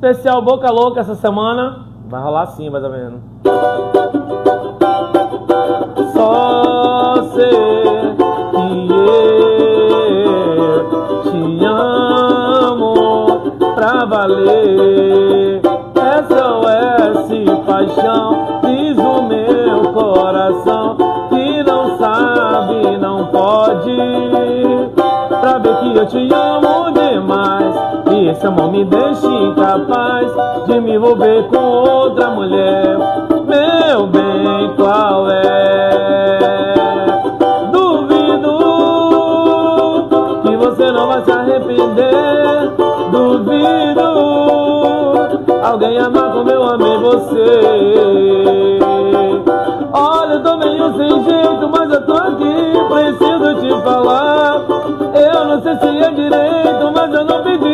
Especial Boca Louca essa semana. Vai rolar assim, mais ou menos. Só sei que eu te amo pra valer. SOS paixão, diz o meu coração que não sabe, não pode. Pra ver que eu te amo demais, e esse amor me deixa incapaz de me envolver com outra mulher. Meu bem, qual é? Duvido que você não vai se arrepender. Duvido alguém amar como eu amei você. Olha, eu tô meio sem jeito, mas eu tô aqui, preciso te falar. Eu não sei se é direito, mas eu não pedi